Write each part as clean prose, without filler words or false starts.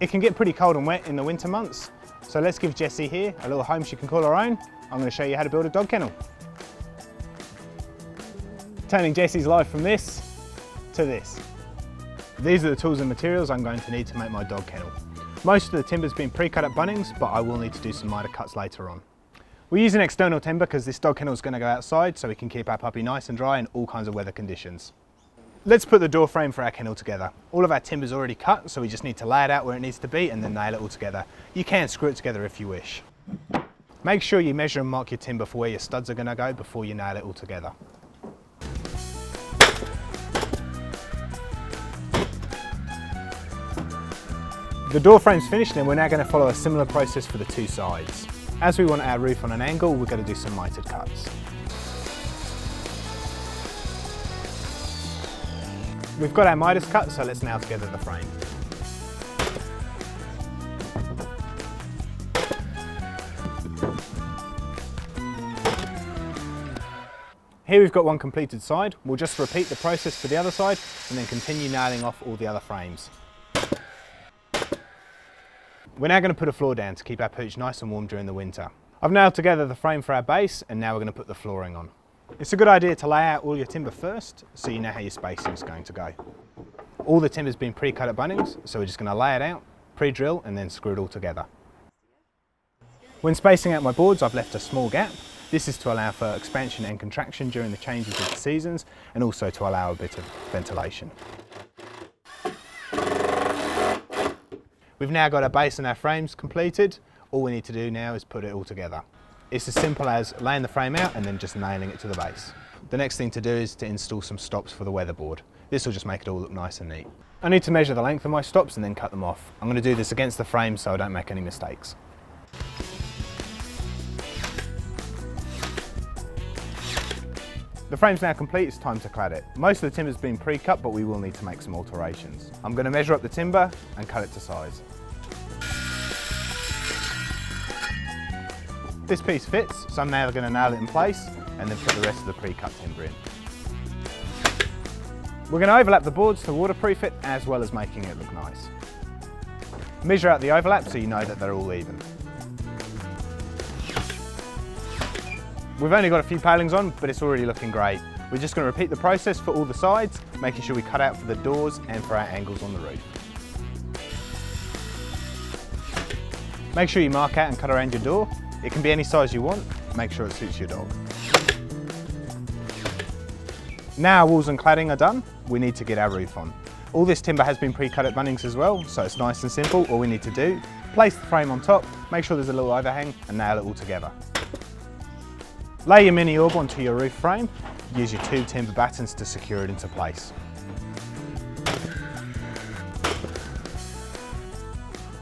It can get pretty cold and wet in the winter months, so let's give Jessie here a little home she can call her own. I'm going to show you how to build a dog kennel. Turning Jessie's life from this to this. These are the tools and materials I'm going to need to make my dog kennel. Most of the timber's been pre-cut at Bunnings, but I will need to do some miter cuts later on. We use an external timber because this dog kennel is going to go outside so we can keep our puppy nice and dry in all kinds of weather conditions. Let's put the door frame for our kennel together. All of our timber's already cut, so we just need to lay it out where it needs to be and then nail it all together. You can screw it together if you wish. Make sure you measure and mark your timber for where your studs are going to go before you nail it all together. The door frame's finished and we're now going to follow a similar process for the two sides. As we want our roof on an angle, we're going to do some mitered cuts. We've got our miters cut, so let's nail together the frame. Here we've got one completed side. We'll just repeat the process for the other side and then continue nailing off all the other frames. We're now going to put a floor down to keep our pooch nice and warm during the winter. I've nailed together the frame for our base and now we're going to put the flooring on. It's a good idea to lay out all your timber first so you know how your spacing is going to go. All the timber's been pre-cut at Bunnings, so we're just going to lay it out, pre-drill and then screw it all together. When spacing out my boards, I've left a small gap. This is to allow for expansion and contraction during the changes of the seasons and also to allow a bit of ventilation. We've now got our base and our frames completed. All we need to do now is put it all together. It's as simple as laying the frame out and then just nailing it to the base. The next thing to do is to install some stops for the weatherboard. This will just make it all look nice and neat. I need to measure the length of my stops and then cut them off. I'm going to do this against the frame so I don't make any mistakes. The frame's now complete, it's time to clad it. Most of the timber's been pre-cut, but we will need to make some alterations. I'm going to measure up the timber and cut it to size. This piece fits, so I'm now going to nail it in place and then put the rest of the pre-cut timber in. We're going to overlap the boards to waterproof it as well as making it look nice. Measure out the overlap so you know that they're all even. We've only got a few palings on, but it's already looking great. We're just going to repeat the process for all the sides, making sure we cut out for the doors and for our angles on the roof. Make sure you mark out and cut around your door. It can be any size you want, make sure it suits your dog. Now our walls and cladding are done, we need to get our roof on. All this timber has been pre-cut at Bunnings as well, so it's nice and simple. All we need to do, place the frame on top, make sure there's a little overhang and nail it all together. Lay your mini orb onto your roof frame, use your two timber battens to secure it into place.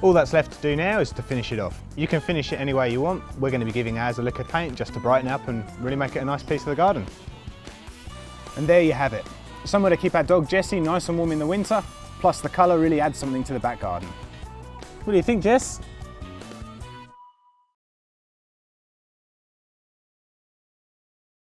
All that's left to do now is to finish it off. You can finish it any way you want. We're going to be giving ours a lick of paint just to brighten up and really make it a nice piece of the garden. And there you have it. Somewhere to keep our dog Jessie nice and warm in the winter, plus the colour really adds something to the back garden. What do you think, Jess?